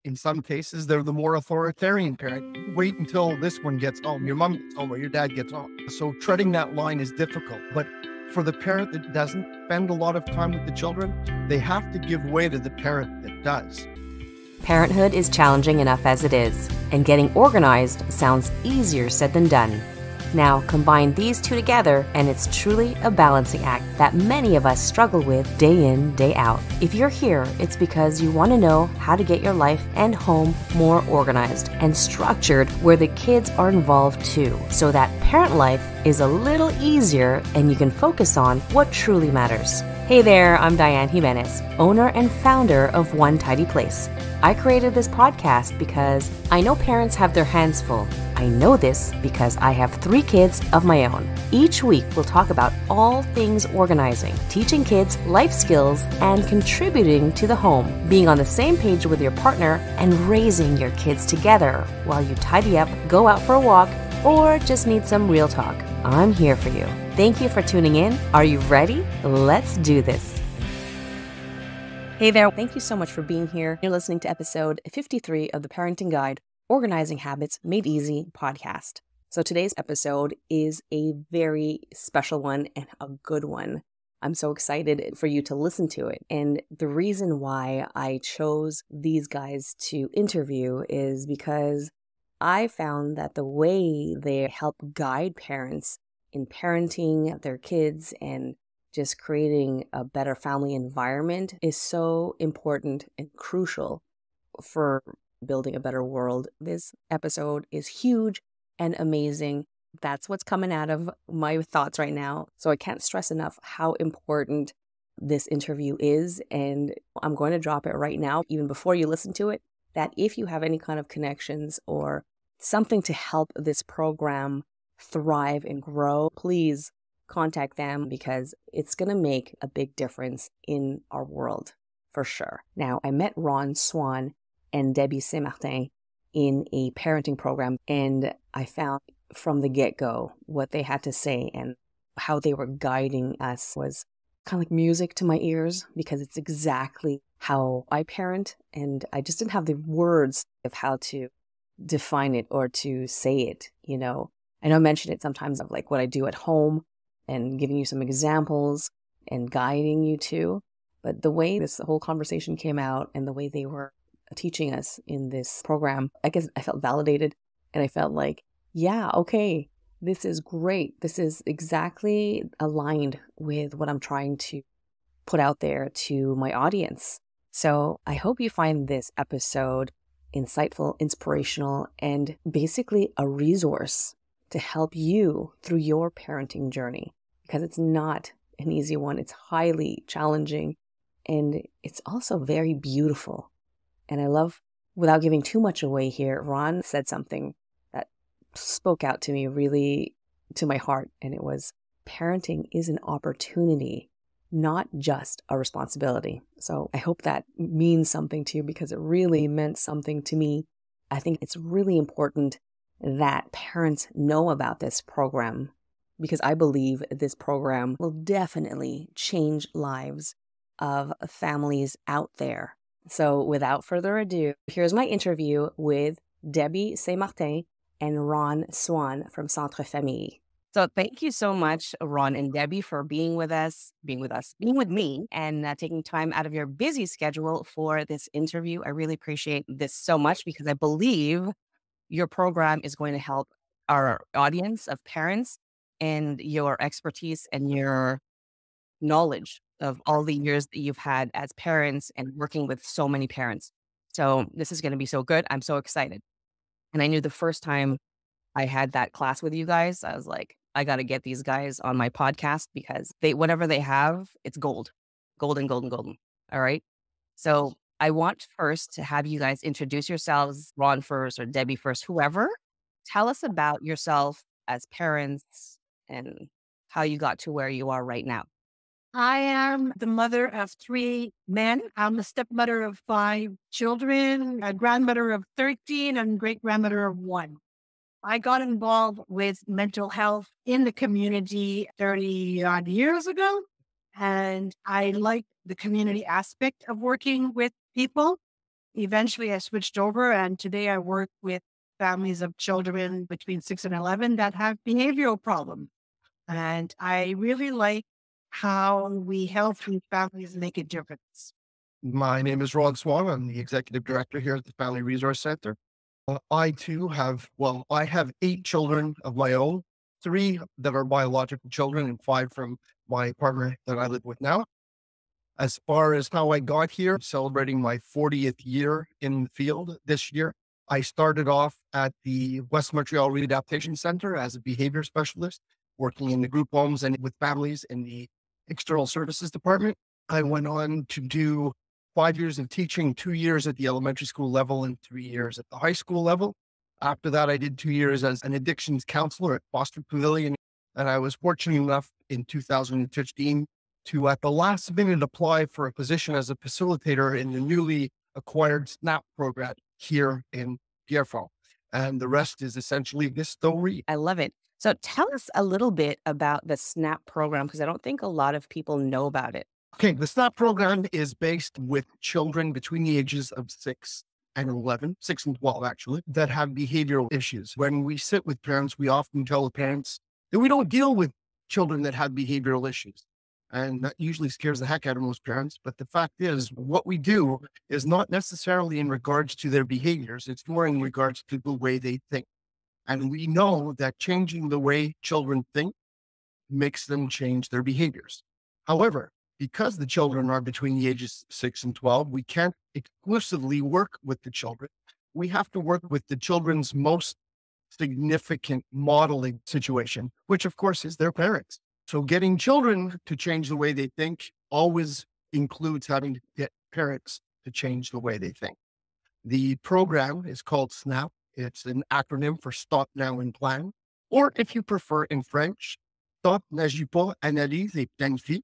In some cases, they're the more authoritarian parent. Wait until this one gets home, your mom gets home, or your dad gets home. So treading that line is difficult. But for the parent that doesn't spend a lot of time with the children, they have to give way to the parent that does. Parenthood is challenging enough as it is, and getting organized sounds easier said than done. Now, combine these two together, and it's truly a balancing act that many of us struggle with day in, day out. If you're here, it's because you want to know how to get your life and home more organized and structured where the kids are involved too, so that parent life is a little easier and you can focus on what truly matters. Hey there, I'm Dianne Jimenez, owner and founder of One Tidy Place. I created this podcast because I know parents have their hands full. I know this because I have 3 kids of my own. Each week, we'll talk about all things organizing, teaching kids life skills, and contributing to the home, being on the same page with your partner, and raising your kids together while you tidy up, go out for a walk, or just need some real talk. I'm here for you. Thank you for tuning in. Are you ready? Let's do this. Hey there. Thank you so much for being here. You're listening to episode 53 of the Parenting Guide, Organizing Habits Made Easy podcast. So today's episode is a very special one and a good one. I'm so excited for you to listen to it. And the reason why I chose these guys to interview is because I found that the way they help guide parents in parenting their kids and just creating a better family environment is so important and crucial for building a better world. This episode is huge and amazing. That's what's coming out of my thoughts right now. So I can't stress enough how important this interview is. And I'm going to drop it right now, even before you listen to it, that if you have any kind of connections or something to help this program thrive and grow, please contact them because it's going to make a big difference in our world for sure. Now, I met Ron Swan and Debbie Saint-Martin in a parenting program, and I found from the get-go what they had to say and how they were guiding us was kind of like music to my ears because it's exactly how I parent, and I just didn't have the words of how to define it or to say it, you know. I know I mention it sometimes of like what I do at home and giving you some examples and guiding you too. But the way this whole conversation came out and the way they were teaching us in this program, I guess I felt validated and I felt like, yeah, okay, this is great. This is exactly aligned with what I'm trying to put out there to my audience. So I hope you find this episode insightful, inspirational, and basically a resource to help you through your parenting journey, because it's not an easy one. It's highly challenging and it's also very beautiful. And I love, without giving too much away here, Ron said something that spoke out to me really to my heart. And it was, parenting is an opportunity, not just a responsibility. So I hope that means something to you because it really meant something to me. I think it's really important that parents know about this program because I believe this program will definitely change lives of families out there. So without further ado, here's my interview with Debbie Saint-Martin and Ron Swan from Centre Famille. So thank you so much, Ron and Debbie, for being with me, and taking time out of your busy schedule for this interview. I really appreciate this so much because I believe your program is going to help our audience of parents, and your expertise and your knowledge of all the years that you've had as parents and working with so many parents. So this is going to be so good. I'm so excited. And I knew the first time I had that class with you guys, I was like, I got to get these guys on my podcast because whatever they have, it's gold, golden, golden, golden. All right. So I want first to have you guys introduce yourselves, Ron first or Debbie first, whoever. Tell us about yourself as parents and how you got to where you are right now. I am the mother of 3 men. I'm the stepmother of 5 children, a grandmother of 13, and great-grandmother of 1. I got involved with mental health in the community 30-odd years ago, and I like the community aspect of working with people. Eventually, I switched over, and today I work with families of children between 6 and 11 that have behavioral problems. And I really like how we help these families make a difference. My name is Swan. I'm the executive director here at the Family Resource Center. I too have, I have 8 children of my own, 3 that are biological children and 5 from my partner that I live with now. As far as how I got here, celebrating my 40th year in the field this year, I started off at the West Montreal Readaptation Center as a behavior specialist, working in the group homes and with families in the external services department. I went on to do 5 years of teaching, 2 years at the elementary school level and 3 years at the high school level. After that, I did 2 years as an addictions counselor at Foster Pavilion. And I was fortunate enough in 2015 to, at the last minute, apply for a position as a facilitator in the newly acquired SNAP program here in Pierrefonds. And the rest is essentially this story. I love it. So tell us a little bit about the SNAP program, because I don't think a lot of people know about it. Okay, the SNAP program is based with children between the ages of 6 and 11, 6 and 12 actually, that have behavioral issues. When we sit with parents, we often tell the parents that we don't deal with children that have behavioral issues. And that usually scares the heck out of most parents. But the fact is, what we do is not necessarily in regards to their behaviors. It's more in regards to the way they think. And we know that changing the way children think makes them change their behaviors. However, because the children are between the ages 6 and 12, we can't exclusively work with the children. We have to work with the children's most significant modeling situation, which of course is their parents. So getting children to change the way they think always includes having to get parents to change the way they think. The program is called SNAP. It's an acronym for Stop Now and Plan, or if you prefer in French, Stop, n'agis pas, analyse et planifie.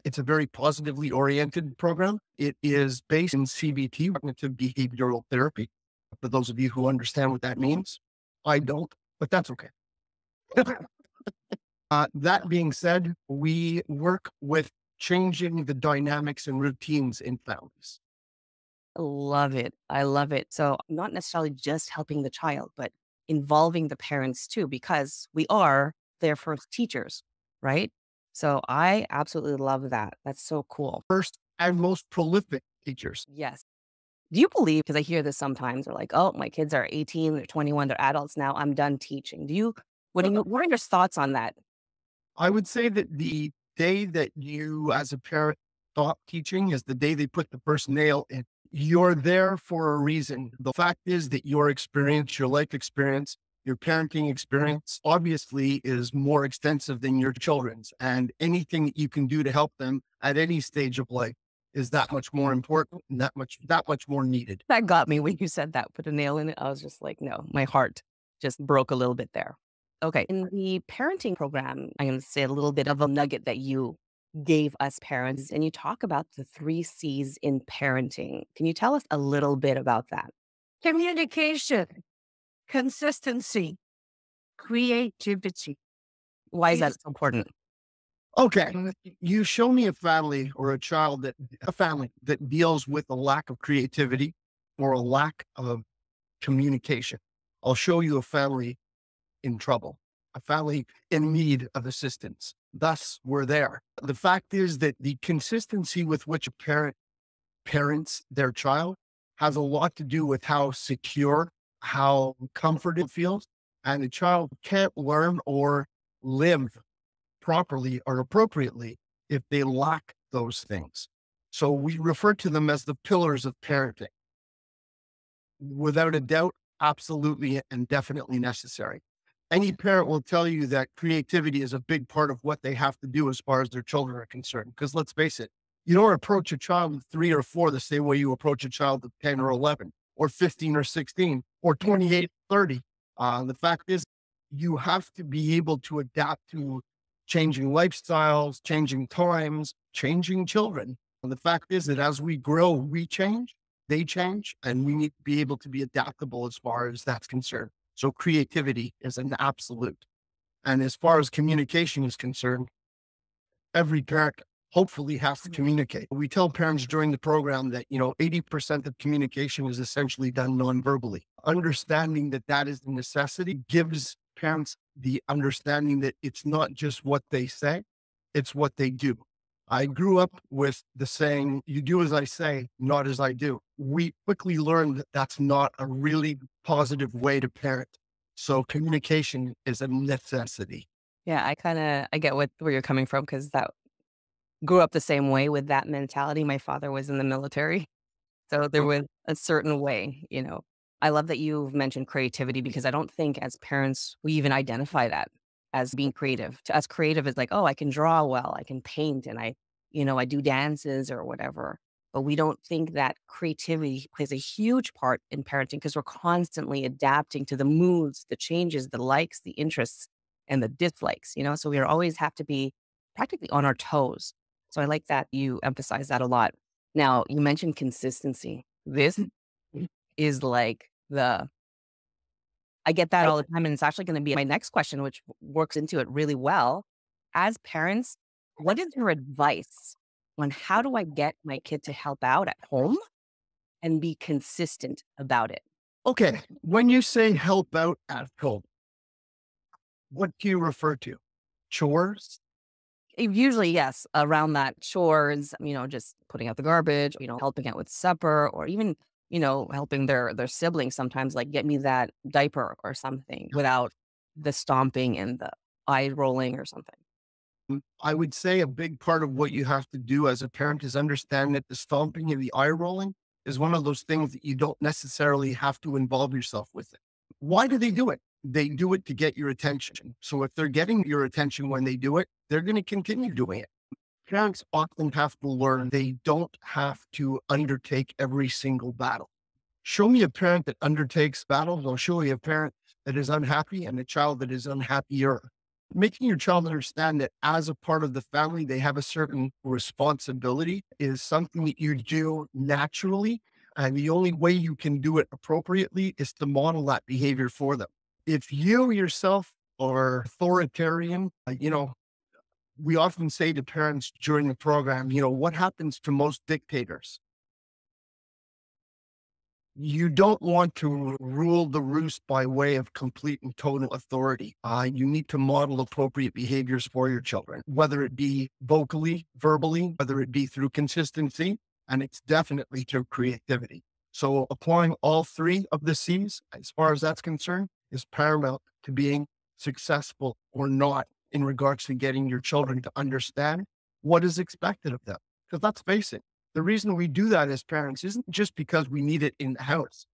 It's a very positively oriented program. It is based in CBT, cognitive behavioral therapy. For those of you who understand what that means, I don't, but that's okay. That being said, we work with changing the dynamics and routines in families. Love it. I love it. So not necessarily just helping the child, but involving the parents too, because we are their first teachers, right? So I absolutely love that. That's so cool. First and most prolific teachers. Yes. Do you believe, because I hear this sometimes, they're like, oh, my kids are 18, they're 21, they're adults now, I'm done teaching. What are your thoughts on that? I would say that the day that you as a parent stop teaching is the day they put the first nail in. You're there for a reason. The fact is that your experience, your life experience, your parenting experience obviously is more extensive than your children's, and anything that you can do to help them at any stage of life is that much more important and that much more needed. That got me when you said that, put a nail in it. I was just like, no, my heart just broke a little bit there. Okay. In the parenting program, I'm going to say a little bit of a nugget that you gave us parents, and you talk about the 3 C's in parenting. Can you tell us a little bit about that? Communication, consistency, creativity. Why is that so important? Okay. You show me a family or a family that deals with a lack of creativity or a lack of communication. I'll show you a family in trouble, a family in need of assistance. Thus, we're there. The fact is that the consistency with which a parent parents their child has a lot to do with how secure, how comforted it feels. And the child can't learn or live properly or appropriately if they lack those things. So we refer to them as the pillars of parenting. Without a doubt, absolutely and definitely necessary. Any parent will tell you that creativity is a big part of what they have to do as far as their children are concerned. Because let's face it, you don't approach a child of 3 or 4 the same way you approach a child of 10 or 11 or 15 or 16 or 28, 30. The fact is, you have to be able to adapt to changing lifestyles, changing times, changing children. And the fact is that as we grow, we change, they change, and we need to be able to be adaptable as far as that's concerned. So creativity is an absolute. And as far as communication is concerned, every parent hopefully have to communicate. We tell parents during the program that, 80% of communication is essentially done non-verbally. Understanding that that is a necessity gives parents the understanding that it's not just what they say, it's what they do. I grew up with the saying, you do as I say, not as I do. We quickly learned that that's not a really positive way to parent. So communication is a necessity. Yeah, I get where you're coming from because that grew up the same way with that mentality. My father was in the military, so there was a certain way. I love that you've mentioned creativity because I don't think as parents we even identify that as being creative. To us, creative is like, oh, I can draw well, I can paint, and I do dances or whatever. But we don't think that creativity plays a huge part in parenting because we're constantly adapting to the moods, the changes, the likes, the interests, and the dislikes. So we always have to be practically on our toes. So I like that you emphasize that a lot. Now, you mentioned consistency. This is like I get that all the time. And it's actually going to be my next question, which works into it really well. As parents, what is your advice on how do I get my kid to help out at home and be consistent about it? Okay. When you say help out at home, what do you refer to? Chores? Usually, yes, around that chores, just putting out the garbage, helping out with supper, or even, helping their siblings sometimes, like get me that diaper or something without the stomping and the eye rolling or something. I would say a big part of what you have to do as a parent is understand that the stomping and the eye rolling is one of those things that you don't necessarily have to involve yourself with it. Why do they do it? They do it to get your attention. So if they're getting your attention when they do it, they're going to continue doing it. Parents often have to learn they don't have to undertake every single battle. Show me a parent that undertakes battles. I'll show you a parent that is unhappy and a child that is unhappier. Making your child understand that as a part of the family, they have a certain responsibility is something that you do naturally. And the only way you can do it appropriately is to model that behavior for them. If you yourself are authoritarian, we often say to parents during the program, what happens to most dictators? You don't want to rule the roost by way of complete and total authority. You need to model appropriate behaviors for your children, whether it be vocally, verbally, whether it be through consistency, and it's definitely through creativity. So applying all three of the C's, as far as that's concerned, is paramount to being successful or not in regards to getting your children to understand what is expected of them. Because let's face it, the reason we do that as parents isn't just because we need it in the house,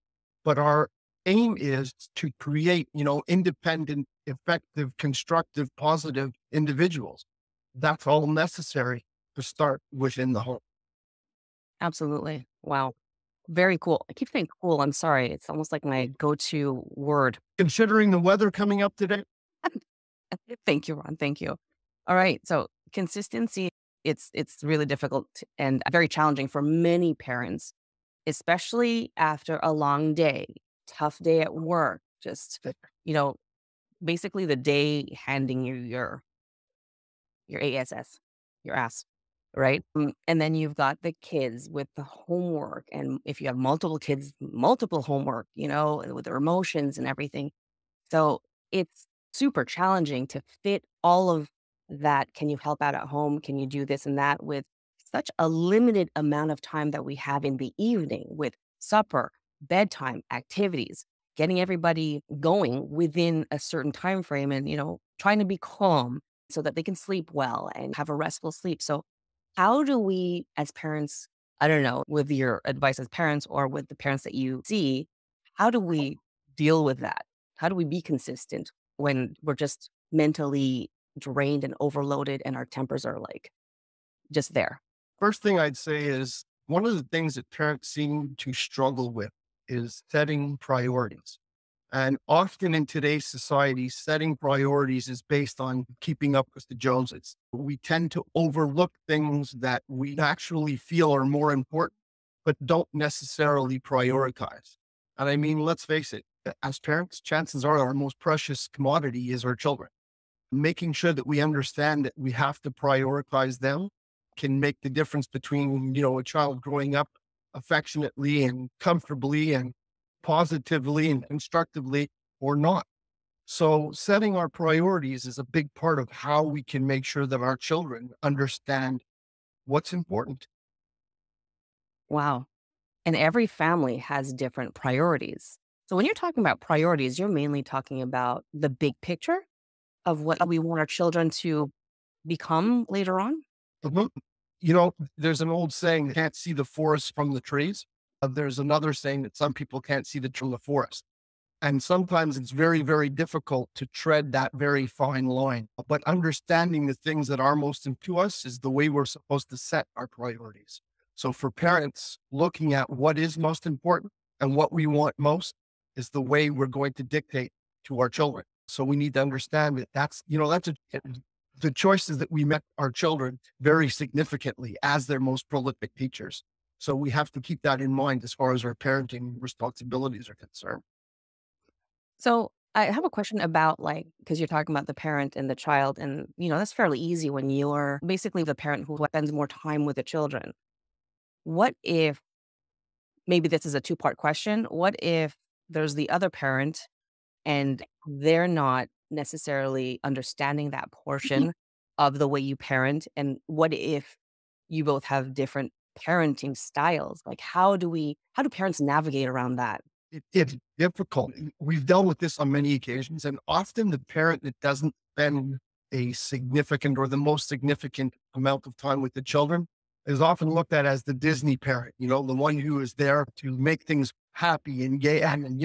but our aim is to create, independent, effective, constructive, positive individuals. That's all necessary to start within the home. Absolutely. Wow. Very cool. I keep saying cool. I'm sorry. It's almost like my go-to word. Considering the weather coming up today. Thank you, Ron. Thank you. All right. So consistency, it's really difficult and very challenging for many parents, especially after a long day, tough day at work, just, basically the day handing you your ASS, your ass, right? And then you've got the kids with the homework. And if you have multiple kids, multiple homework, with their emotions and everything. So it's super challenging to fit all of that. Can you help out at home? Can you do this and that with such a limited amount of time that we have in the evening with supper, bedtime, activities, getting everybody going within a certain time frame and, trying to be calm so that they can sleep well and have a restful sleep. So how do we as parents, I don't know, with your advice as parents or with the parents that you see, how do we deal with that? How do we be consistent when we're just mentally drained and overloaded and our tempers are like just there? First thing I'd say is one of the things that parents seem to struggle with is setting priorities. And often in today's society, setting priorities is based on keeping up with the Joneses. We tend to overlook things that we actually feel are more important, but don't necessarily prioritize. And I mean, let's face it, as parents, chances are our most precious commodity is our children. Making sure that we understand that we have to prioritize them can make the difference between, a child growing up affectionately and comfortably and positively and constructively or not. So setting our priorities is a big part of how we can make sure that our children understand what's important. Wow. And every family has different priorities. So when you're talking about priorities, you're mainly talking about the big picture of what we want our children to become later on. Mhm. There's an old saying, can't see the forest from the trees. There's another saying that some people can't see the tree from the forest. And sometimes it's very, very difficult to tread that very fine line. But understanding the things that are most important to us is the way we're supposed to set our priorities. So for parents, looking at what is most important and what we want most is the way we're going to dictate to our children. So we need to understand that the choices that we make our children very significantly as their most prolific teachers. So we have to keep that in mind as far as our parenting responsibilities are concerned. So I have a question about because you're talking about the parent and the child, and that's fairly easy when you're basically the parent who spends more time with the children. What if maybe this is a two-part question? What if there's the other parent and they're not necessarily understanding that portion of the way you parent? And what if you both have different parenting styles? Like how do parents navigate around that? It's difficult. We've dealt with this on many occasions, and often the parent that doesn't spend a significant or the most significant amount of time with the children is often looked at as the Disney parent, the one who is there to make things happy and gay and,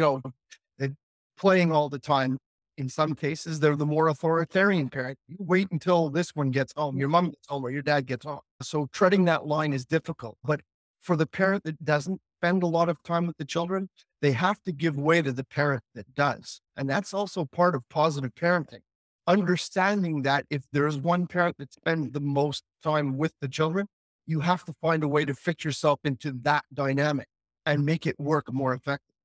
they're playing all the time. In some cases, they're the more authoritarian parent. You wait until this one gets home, your mom gets home or your dad gets home. So treading that line is difficult. But for the parent that doesn't spend a lot of time with the children, they have to give way to the parent that does. And that's also part of positive parenting. Understanding that if there's one parent that spends the most time with the children, you have to find a way to fit yourself into that dynamic and make it work more effectively.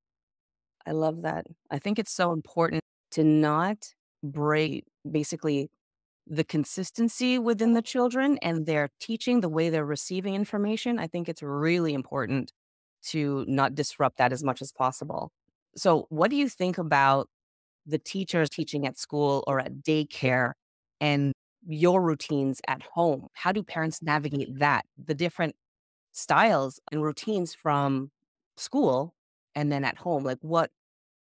I love that. I think it's so important to not break basically the consistency within the children and their teaching, the way they're receiving information. I think it's really important to not disrupt that as much as possible. So, what do you think about the teachers teaching at school or at daycare and your routines at home? How do parents navigate that? The different styles and routines from school and then at home? Like what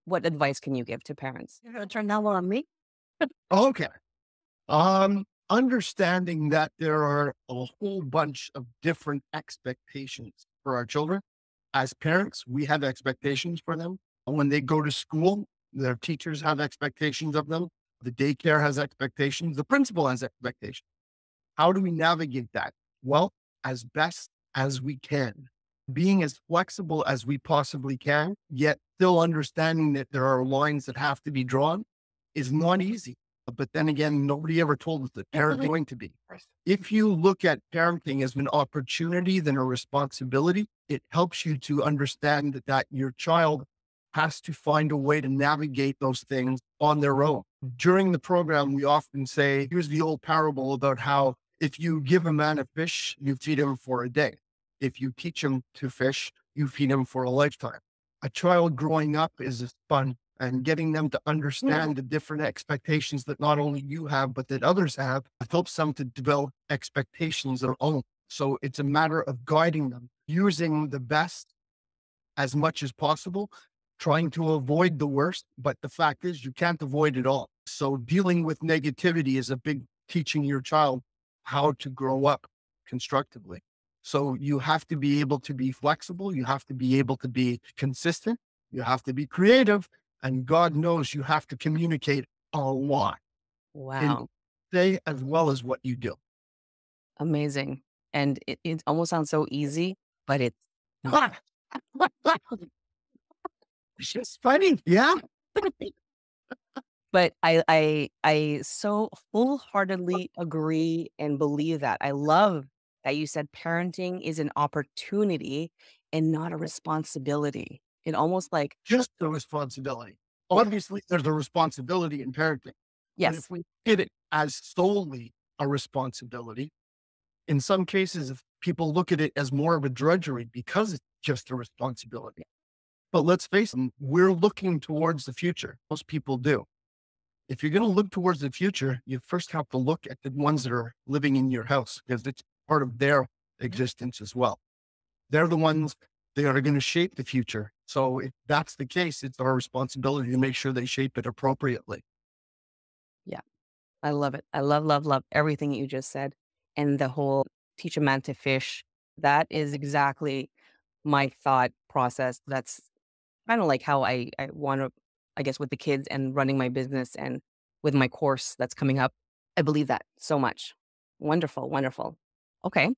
advice can you give to parents? You're going to turn that one on me? Okay. Understanding that there are a whole bunch of different expectations for our children. As parents, we have expectations for them. When they go to school, their teachers have expectations of them. The daycare has expectations. The principal has expectations. How do we navigate that? Well, as best as we can, being as flexible as we possibly can, yet still understanding that there are lines that have to be drawn is not easy. But then again, nobody ever told us that parents are going to be. If you look at parenting as an opportunity than a responsibility, it helps you to understand that your child has to find a way to navigate those things on their own. During the program, we often say, here's the old parable about how if you give a man a fish, you feed him for a day. If you teach him to fish, you feed him for a lifetime. A child growing up is fun, and getting them to understand the different expectations that not only you have, but that others have, helps them to develop expectations of their own. So it's a matter of guiding them, using the best as much as possible, trying to avoid the worst. But the fact is, you can't avoid it all. So dealing with negativity is a big teaching your child how to grow up constructively. So you have to be able to be flexible. You have to be able to be consistent. You have to be creative. And God knows you have to communicate a lot. Wow. And say as well as what you do. Amazing. And it almost sounds so easy, but it's not. It's just funny. Yeah. But I so wholeheartedly agree and believe that. I love that you said parenting is an opportunity and not a responsibility. It almost like, Just the responsibility. Obviously, there's a responsibility in parenting. But yes, if we did it as solely a responsibility, In some cases, people look at it as more of a drudgery because it's just a responsibility. But let's face it, we're looking towards the future. Most people do. If you're going to look towards the future, you first have to look at the ones that are living in your house because it's part of their existence as well. They're the ones that are going to shape the future. So if that's the case, it's our responsibility to make sure they shape it appropriately. Yeah, I love it. I love, love, love everything you just said. And the whole teach a man to fish, that is exactly my thought process. That's kind of like how I want to, I guess, with the kids and running my business and with my course that's coming up. I believe that so much. Wonderful, wonderful. Okay.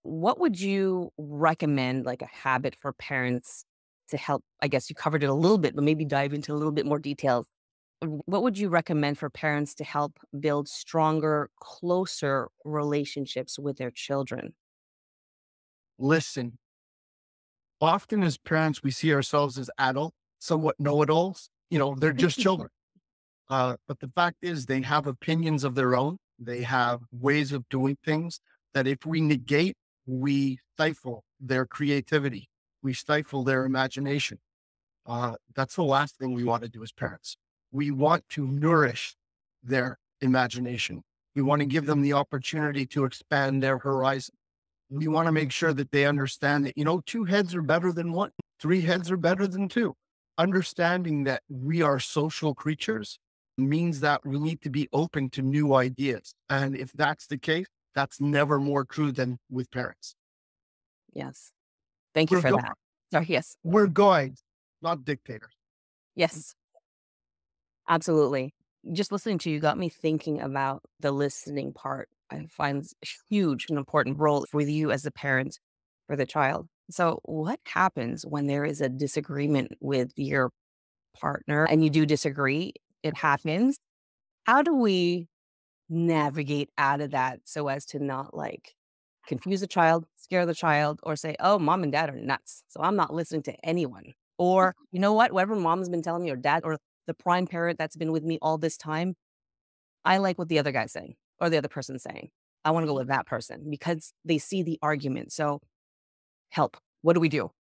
What would you recommend, like a habit for parents to help? I guess you covered it a little bit, but maybe dive into a little bit more details. What would you recommend for parents to help build stronger, closer relationships with their children? Listen, often as parents, we see ourselves as adult, somewhat know-it-alls. They're just children. But the fact is, they have opinions of their own. They have ways of doing things that if we negate, we stifle their creativity. We stifle their imagination. That's the last thing we want to do as parents. We want to nourish their imagination. We want to give them the opportunity to expand their horizon. We want to make sure that they understand that, two heads are better than one, three heads are better than two. Understanding that we are social creatures means that we need to be open to new ideas. And if that's the case, that's never more true than with parents. Yes. Thank you We're, for gu- that. Sorry. Yes. we're guides, not dictators. Yes. Absolutely. Just listening to you got me thinking about the listening part. I find it's a huge and important role for you as a parent for the child. So, what happens when there is a disagreement with your partner and you do disagree? It happens. How do we navigate out of that so as to not like confuse the child, scare the child, or say, oh, mom and dad are nuts. So I'm not listening to anyone. Or, you know what, whatever mom's been telling me, or dad, or the prime parent that's been with me all this time, I like what the other guy's saying or the other person's saying. I want to go with that person because they see the argument. So help. What do we do?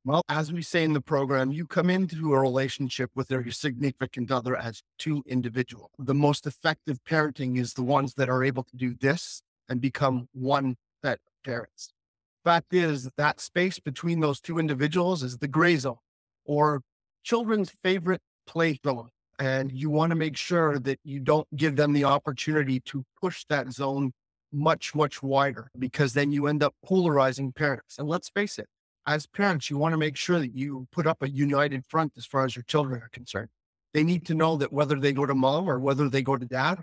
Well, as we say in the program, you come into a relationship with your significant other as two individuals. The most effective parenting is the ones that are able to do this and become one set of parents. Fact is, that space between those two individuals is the gray zone or children's favorite play zone. And you want to make sure that you don't give them the opportunity to push that zone much, much wider because then you end up polarizing parents. And let's face it, as parents, you want to make sure that you put up a united front as far as your children are concerned. They need to know that whether they go to mom or whether they go to dad,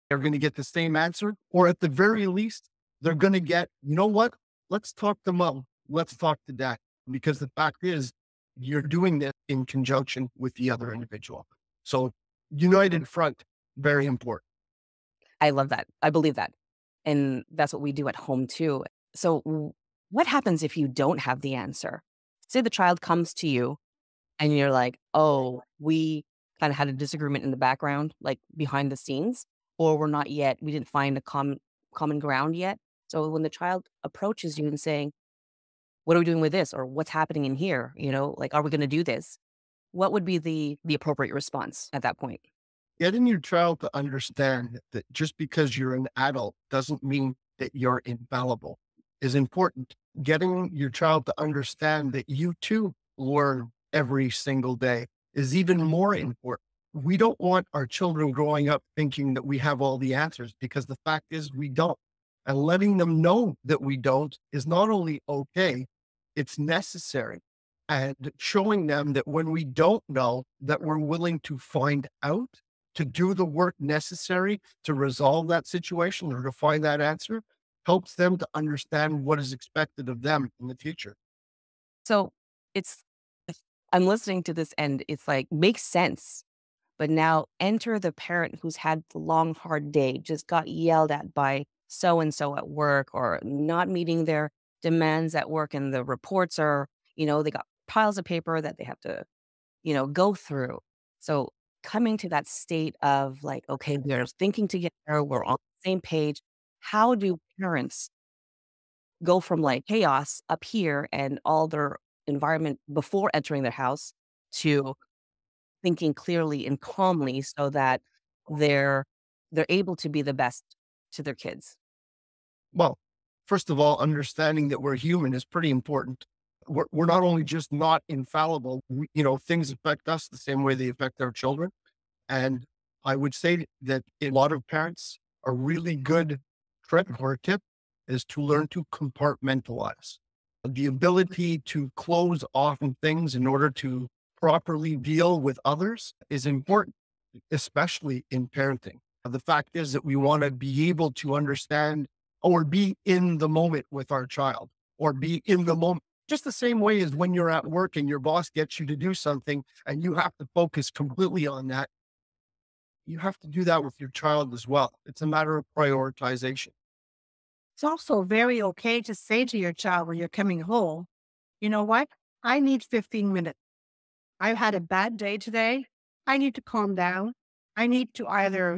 they're going to get the same answer, or at the very least, they're going to get, you know what? Let's talk to mom. Let's talk to dad. Because the fact is, you're doing this in conjunction with the other individual. So united front, very important. I love that. I believe that. And that's what we do at home too. So, what happens if you don't have the answer? Say the child comes to you and you're like, oh, we kind of had a disagreement in the background, like behind the scenes, or we're not yet, we didn't find a common ground yet. So, when the child approaches you and saying, what are we doing with this? Or what's happening in here? Like, are we going to do this? What would be the appropriate response at that point? Getting your child to understand that just because you're an adult doesn't mean that you're infallible is important. Getting your child to understand that you too learn every single day is even more important. We don't want our children growing up thinking that we have all the answers because the fact is we don't. And letting them know that we don't is not only okay, it's necessary. And showing them that when we don't know, that we're willing to find out, to do the work necessary to resolve that situation or to find that answer, helps them to understand what is expected of them in the future. So, it's, I'm listening to this and it's like, makes sense. But now enter the parent who's had the long, hard day, just got yelled at by so and so at work or not meeting their demands at work. And the reports are, they got piles of paper that they have to, go through. So coming to that state of like, okay, we're thinking together, we're on the same page. How do parents go from like chaos up here and all their environment before entering their house to thinking clearly and calmly so that they're they're able to be the best to their kids. Well, first of all, understanding that we're human is pretty important. We're not only just not infallible, things affect us the same way they affect our children. And I would say that a lot of parents, a really good trick or a tip is to learn to compartmentalize. The ability to close off on things in order to properly deal with others is important, especially in parenting. The fact is that we want to be able to understand or be in the moment with our child or be in the moment. Just the same way as when you're at work and your boss gets you to do something and you have to focus completely on that. You have to do that with your child as well. It's a matter of prioritization. It's also very okay to say to your child when you're coming home, you know what? I need 15 minutes. I've had a bad day today. I need to calm down. I need to either,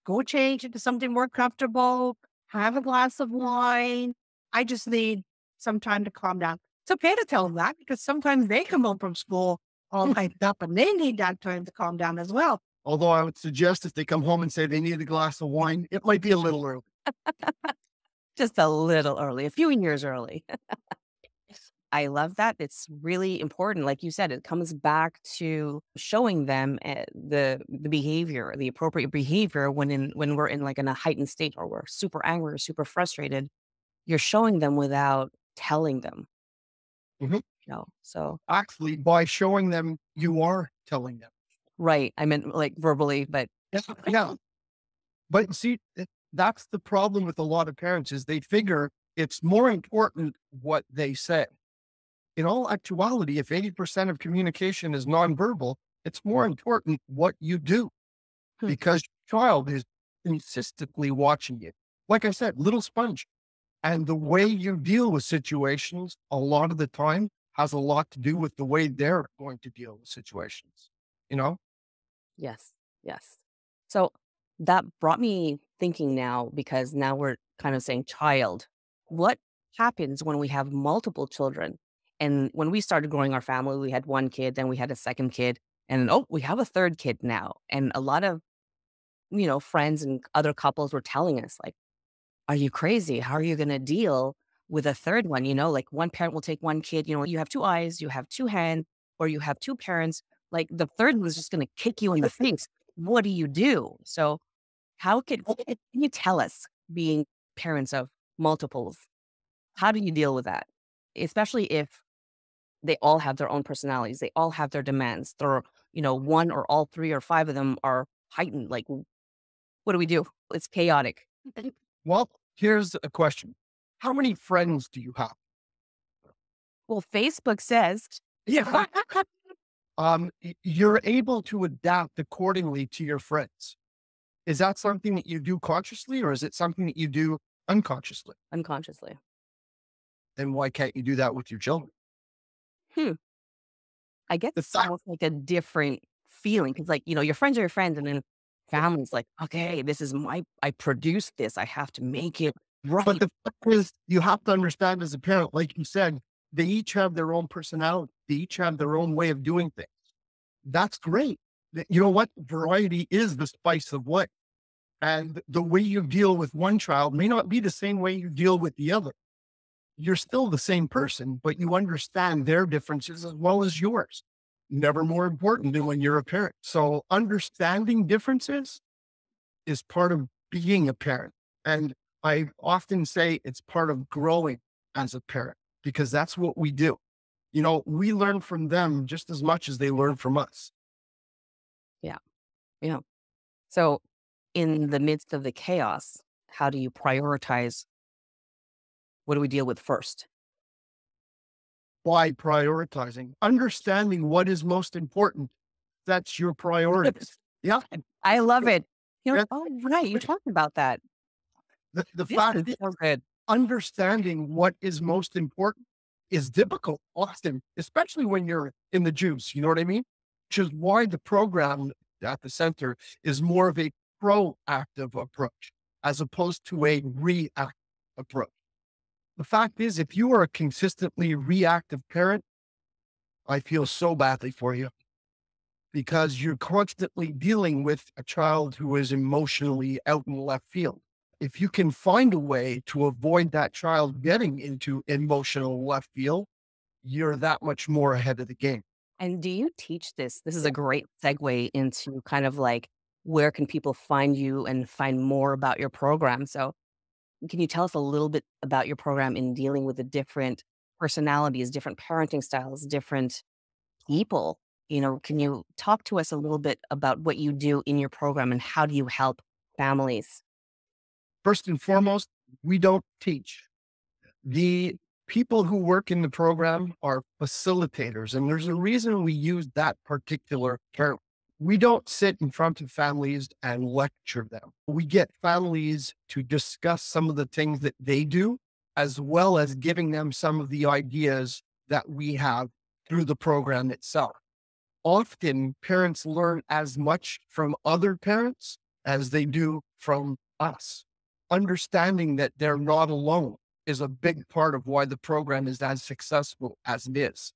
go change into something more comfortable, have a glass of wine. I just need some time to calm down. It's okay to tell them that because sometimes they come home from school all hyped up and they need that time to calm down as well. Although I would suggest if they come home and say they need a glass of wine, it might be a little early. Just a little early, a few years early. I love that. It's really important. Like you said, it comes back to showing them the behavior, the appropriate behavior when we're in a heightened state or we're super angry or super frustrated. You're showing them without telling them. Mhm. So Actually, by showing them, you are telling them. right. I meant like verbally, but Yeah. But see, that's the problem with a lot of parents is they figure it's more important what they say. In all actuality, if 80% of communication is nonverbal, it's more important what you do Hmm. because your child is consistently watching you. Like I said, little sponge. And the way you deal with situations a lot of the time has a lot to do with the way they're going to deal with situations, you know? yes, yes. So that brought me thinking now, because now we're kind of saying child. What happens when we have multiple children? And when we started growing our family, we had one kid, then we had a second kid, and oh, we have a third kid now. And a lot of, friends and other couples were telling us, like, are you crazy? How are you going to deal with a third one? Like one parent will take one kid, you have two eyes, you have two hands, or you have two parents. Like the third one is just going to kick you in the face. What do you do? So can you tell us, being parents of multiples, how do you deal with that? Especially if they all have their own personalities, they all have their demands. They're, one or all three or five of them are heightened. Like, what do we do? It's chaotic. Well, here's a question. How many friends do you have? Well, Facebook says, Yeah. You're able to adapt accordingly to your friends. Is that something that you do consciously or is it something that you do unconsciously? unconsciously. Then why can't you do that with your children? Hmm. I guess The it's fact, almost like a different feeling because, like, your friends are your friends, and then family's like, okay, I produced this. I have to make it but right. the fact is, you have to understand as a parent, like you said, they each have their own personality. They each have their own way of doing things. That's great. You know what? Variety is the spice of life. And the way you deal with one child may not be the same way you deal with the other. You're still the same person, but you understand their differences as well as yours. Never more important than when you're a parent. So understanding differences is part of being a parent. And I often say it's part of growing as a parent because that's what we do. We learn from them just as much as they learn from us. Yeah. Yeah. So, in the midst of the chaos, how do you prioritize? What do we deal with first? By prioritizing, understanding what is most important. That's your priorities. Yeah. I love it. Yeah. Oh, right. You talked about that. The This fact is is, so good. understanding what is most important is difficult often, especially when you're in the juice. You know what I mean? Which is why the program at the center is more of a proactive approach as opposed to a reactive approach. The fact is, if you are a consistently reactive parent, I feel so badly for you because you're constantly dealing with a child who is emotionally out in left field. If you can find a way to avoid that child getting into emotional left field, you're that much more ahead of the game. And do you teach this? This is a great segue into kind of like where can people find you and find more about your program? So, can you tell us a little bit about your program in dealing with the different personalities, different parenting styles, different people? Can you talk to us a little bit about what you do in your program and how do you help families? First and foremost, we don't teach. The people who work in the program are facilitators, and there's a reason we use that particular term. We don't sit in front of families and lecture them. We get families to discuss some of the things that they do, as well as giving them some of the ideas that we have through the program itself. Often parents learn as much from other parents as they do from us. Understanding that they're not alone is a big part of why the program is as successful as it is.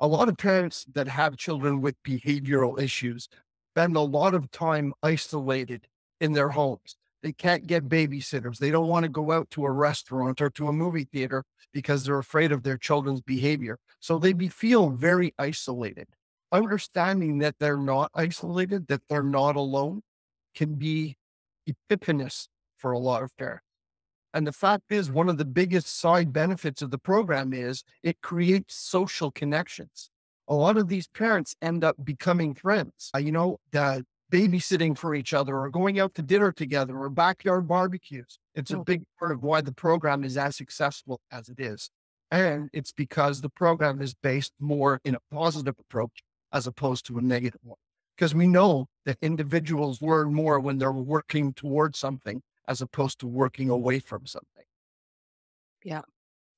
A lot of parents that have children with behavioral issues spend a lot of time isolated in their homes. They can't get babysitters. They don't want to go out to a restaurant or to a movie theater because they're afraid of their children's behavior. So they feel very isolated. Understanding that they're not isolated, that they're not alone, can be epiphanous for a lot of parents. And the fact is, one of the biggest side benefits of the program is it creates social connections. A lot of these parents end up becoming friends, babysitting for each other or going out to dinner together or backyard barbecues. It's a big part of why the program is as successful as it is. And it's because the program is based more in a positive approach as opposed to a negative one. Because we know that individuals learn more when they're working towards something as opposed to working away from something. Yeah,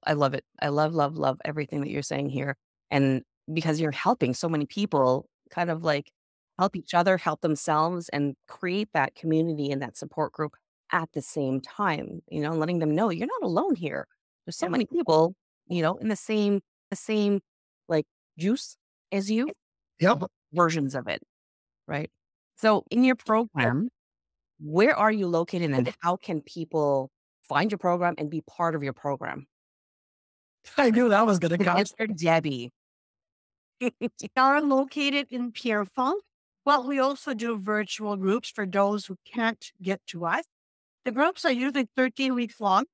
I love it. I love, love, love everything that you're saying here. And because you're helping so many people kind of like help each other, help themselves, and create that community and that support group at the same time, letting them know you're not alone here. There's so many people, in the same like juice as you, Yep. versions of it, right? So in your program, where are you located and how can people find your program and be part of your program? I knew that was going to come. Answer Debbie. We are located in Pierrefonds, but we also do virtual groups for those who can't get to us. The groups are usually 13 weeks long.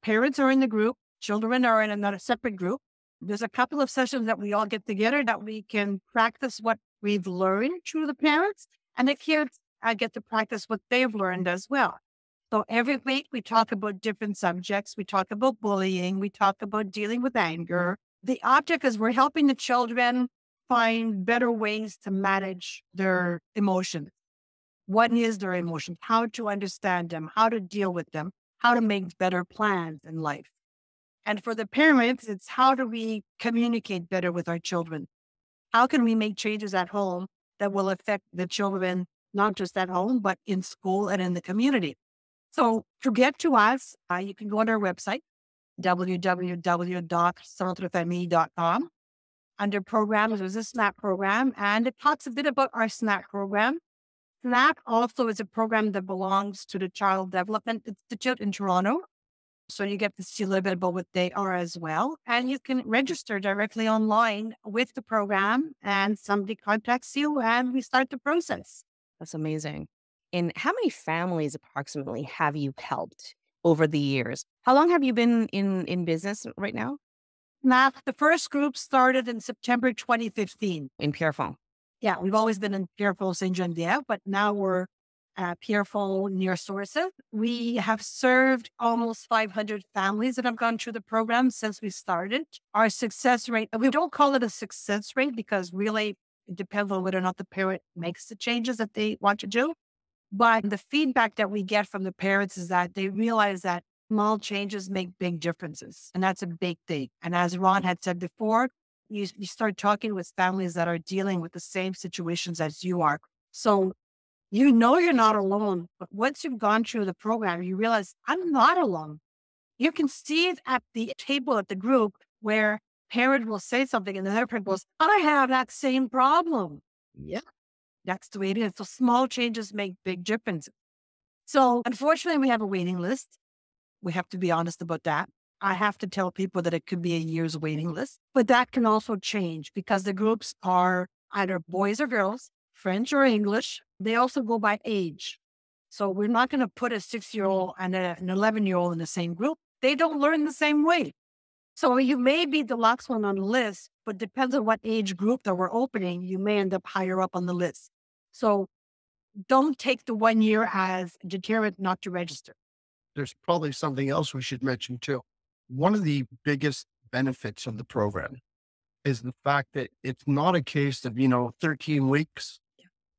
Parents are in the group. Children are in another separate group. There's a couple of sessions that we all get together that we can practice what we've learned through the parents, and the kids get to practice what they've learned as well. So every week we talk about different subjects. We talk about bullying. We talk about dealing with anger. The object is we're helping the children find better ways to manage their emotions. What is their emotion? How to understand them, how to deal with them, how to make better plans in life. And for the parents, it's how do we communicate better with our children? How can we make changes at home that will affect the children, not just at home, but in school and in the community? So to get to us, you can go on our website, www.centrefamille.com. Under programs, there's a SNAP program, and it talks a bit about our SNAP program. SNAP also is a program that belongs to the Child Development Institute in Toronto. So you get to see a little bit about what they are as well. And you can register directly online with the program and somebody contacts you and we start the process. That's amazing. And how many families approximately have you helped over the years? How long have you been in business right now? Now, the first group started in September 2015. In Pierrefonds? Yeah, we've always been in Pierrefonds, Saint-Geneviève, but now we're Pierrefonds near Sources. We have served almost 500 families that have gone through the program since we started. Our success rate, we don't call it a success rate because really it depends on whether or not the parent makes the changes that they want to do. But the feedback that we get from the parents is that they realize that small changes make big differences. And that's a big thing. And as Ron had said before, you start talking with families that are dealing with the same situations as you are. So you know you're not alone. But once you've gone through the program, you realize I'm not alone. You can see it at the table at the group where parent will say something and the other parent goes, I have that same problem. Yeah, that's the way it is. So small changes make big differences. So unfortunately, we have a waiting list. We have to be honest about that. I have to tell people that it could be a year's waiting list, but that can also change because the groups are either boys or girls, French or English. They also go by age. So we're not going to put a 6-year-old and an 11-year-old in the same group. They don't learn the same way. So you may be the last one on the list, but depends on what age group that we're opening, you may end up higher up on the list. So don't take the 1 year as a deterrent not to register. There's probably something else we should mention too. One of the biggest benefits of the program is the fact that it's not a case of, 13 weeks.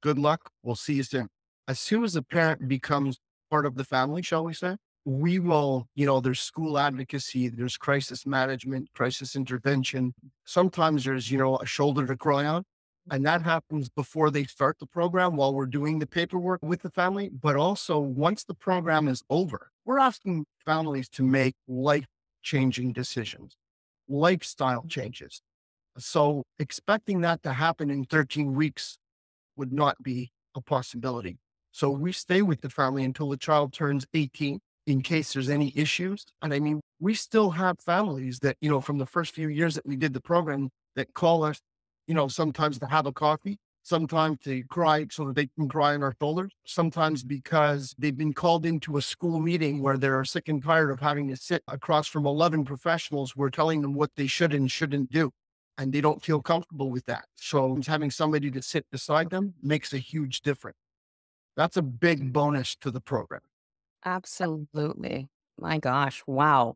Good luck. We'll see you soon. As soon as a parent becomes part of the family, shall we say, we will, there's school advocacy, there's crisis management, crisis intervention. Sometimes there's, a shoulder to cry on. And that happens before they start the program while we're doing the paperwork with the family. But also once the program is over, we're asking families to make life-changing decisions, lifestyle changes. So expecting that to happen in 13 weeks would not be a possibility. So we stay with the family until the child turns 18 in case there's any issues. And I mean, we still have families that, from the first few years that we did the program that call us, sometimes to have a coffee, sometimes to cry so that they can cry on our shoulders, sometimes because they've been called into a school meeting where they're sick and tired of having to sit across from 11 professionals who are telling them what they should and shouldn't do. And they don't feel comfortable with that. So having somebody to sit beside them makes a huge difference. That's a big bonus to the program. Absolutely. My gosh. Wow.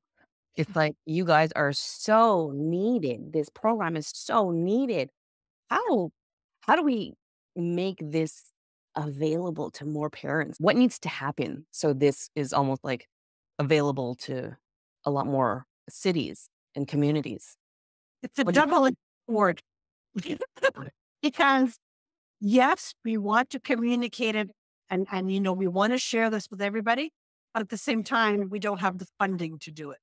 It's like you guys are so needed. This program is so needed. How do we make this available to more parents? What needs to happen so this is almost like available to a lot more cities and communities? It's a double-edged sword. Because yes, we want to communicate it and we want to share this with everybody, but at the same time, we don't have the funding to do it.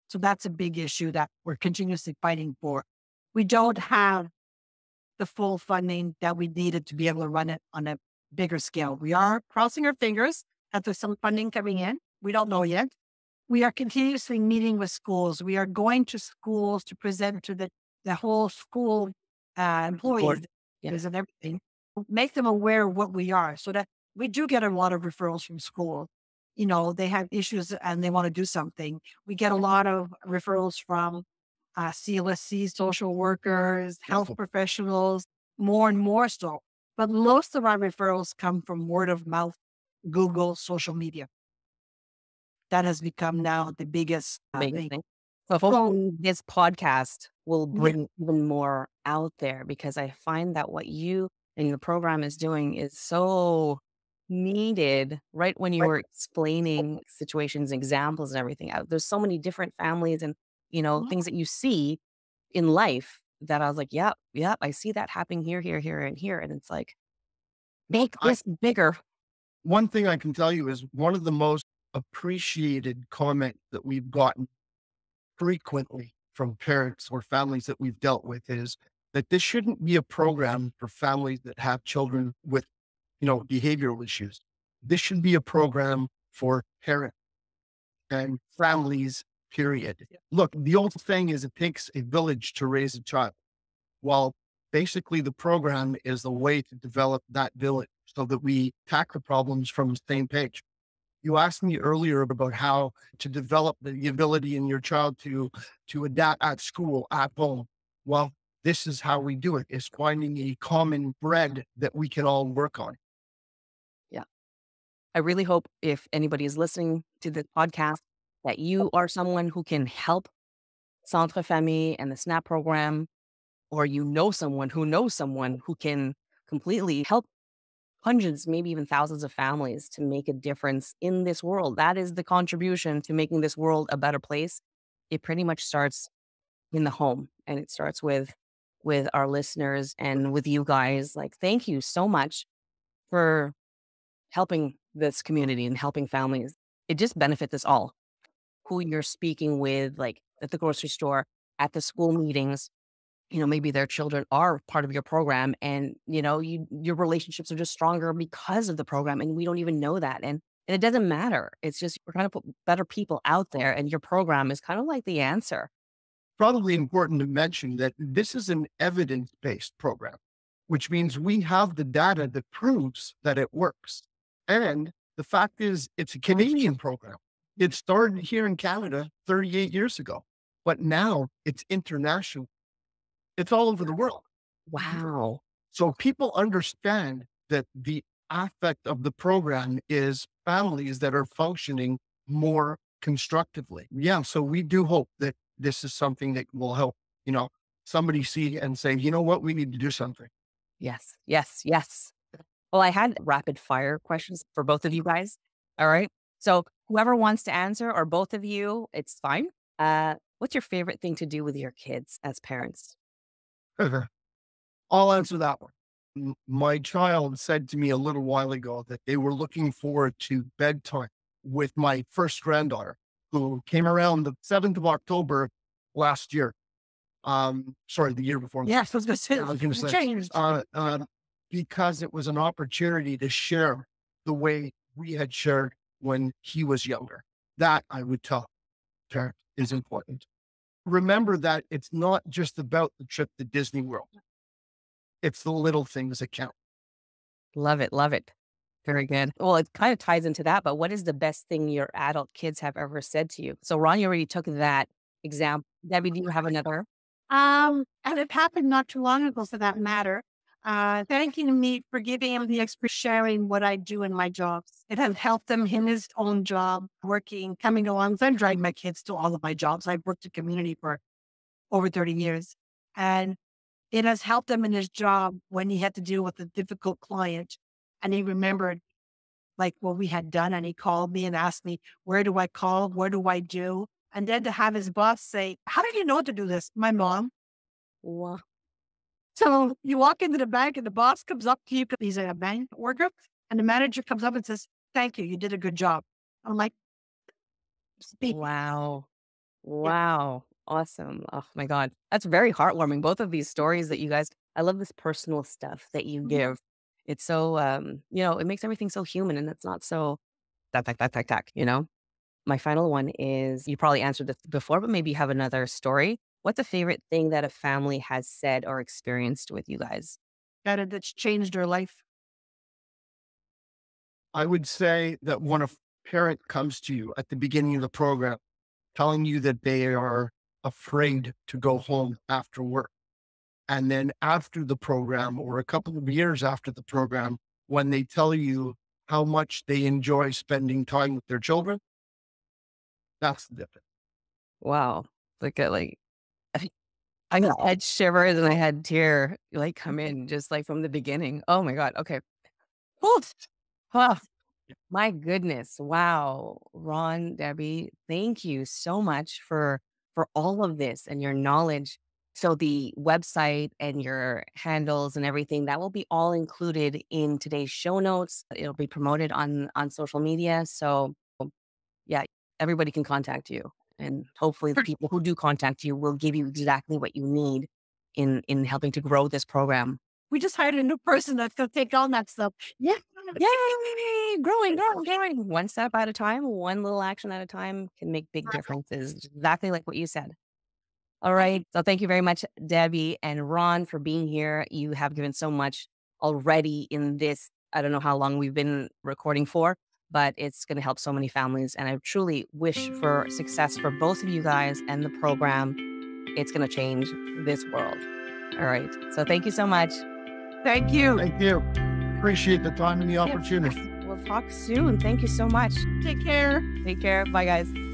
So that's a big issue that we're continuously fighting for. We don't have the full funding that we needed to be able to run it on a bigger scale. We are crossing our fingers that there's some funding coming in. We don't know yet. We are continuously meeting with schools. We are going to schools to present to the whole school employees and everything, make them aware of what we are so that we do get a lot of referrals from schools. They have issues and they want to do something. We get a lot of referrals from CLSC, social workers, health professionals, more and more so. But most of our referrals come from word of mouth, Google, social media. That has become now the biggest thing. So hopefully this podcast will bring even more out there, because I find that what you and your program is doing is so needed right when you were explaining situations, examples and everything. There's so many different families and, things that you see in life that I was like, yep, I see that happening here, and here. And it's like, make this bigger. One thing I can tell you is one of the most appreciated comments that we've gotten frequently from parents or families that we've dealt with is that this shouldn't be a program for families that have children with, behavioral issues. This should be a program for parents and families, period. Look, the old thing is it takes a village to raise a child. Well, basically the program is a way to develop that village so that we tackle problems from the same page. You asked me earlier about how to develop the ability in your child to adapt at school, at home. Well, this is how we do it, is finding a common thread that we can all work on. Yeah. I really hope if anybody is listening to this podcast that you are someone who can help Centre Famille and the SNAP program, or someone who can completely help hundreds, maybe even thousands of families to make a difference in this world. That is the contribution to making this world a better place. It pretty much starts in the home, and it starts with our listeners and with you guys. Like, thank you so much for helping this community and helping families. It just benefits us all. who you're speaking with, like at the grocery store, at the school meetings. Maybe their children are part of your program, and, your relationships are just stronger because of the program, and we don't even know that. And it doesn't matter. It's just we're trying to put better people out there, and your program is kind of like the answer. Probably important to mention that this is an evidence-based program, which means we have the data that proves that it works. And the fact is, it's a Canadian program. It started here in Canada 38 years ago, but now it's international. It's all over the world. Wow. So people understand that the aspect of the program is families that are functioning more constructively. Yeah. So we do hope that this is something that will help, somebody see and say, you know what, we need to do something. Yes, yes, yes. Well, I had rapid fire questions for both of you guys. All right. So whoever wants to answer, or both of you, it's fine. What's your favorite thing to do with your kids as parents? I'll answer that one. My child said to me a little while ago that they were looking forward to bedtime with my first granddaughter, who came around the 7th of October last year. Sorry, the year before. Yes, I was going to say, because it was an opportunity to share the way we had shared when he was younger. That I would tell parents is important. Remember that it's not just about the trip to Disney World. It's the little things that count. Love it. Love it. Very good. Well, it kind of ties into that, but what is the best thing your adult kids have ever said to you? So Ron, you already took that example. Debbie, do you have another? And it happened not too long ago, for that matter. Thanking me for giving him the extra sharing what I do in my jobs. It has helped him in his own job, working, coming along. I'm driving my kids to all of my jobs. I've worked in community for over 30 years. And it has helped him in his job when he had to deal with a difficult client. And he remembered like what we had done. And he called me and asked me, where do I call? What do I do? And then to have his boss say, how did you know to do this? My mom. Wow. So you walk into the bank and the boss comes up to you because he's a bank worker, and the manager comes up and says, thank you. You did a good job. I'm like, wow. Wow. Awesome. Oh my God. That's very heartwarming. Both of these stories that you guys, I love this personal stuff that you give. It's so, it makes everything so human, and it's not so tack. My final one is, you probably answered this before, but maybe you have another story. What's a favorite thing that a family has said or experienced with you guys? That's changed their life. I would say that when a parent comes to you at the beginning of the program, telling you that they are afraid to go home after work, and then after the program, or a couple of years after the program, when they tell you how much they enjoy spending time with their children, that's the difference. Wow. I got head shivers and I had tear come in just from the beginning. Oh my God. Okay. Oof. Oh, my goodness. Wow. Ron, Debbie, thank you so much for all of this and your knowledge. So the website and your handles and everything, that will be all included in today's show notes. It'll be promoted on social media. So yeah, everybody can contact you. And hopefully the people who do contact you will give you exactly what you need in helping to grow this program. We just hired a new person that's going to take on that stuff. Yeah. Yay! Growing. One step at a time, one little action at a time can make big differences. Exactly like what you said. All right. So thank you very much, Debbie and Ron, for being here. You have given so much already in this. I don't know how long we've been recording for, but it's going to help so many families. And I truly wish for success for both of you guys and the program. It's going to change this world. All right. So thank you so much. Thank you. Thank you. Appreciate the time and the opportunity. We'll talk soon. Thank you so much. Take care. Take care. Bye, guys.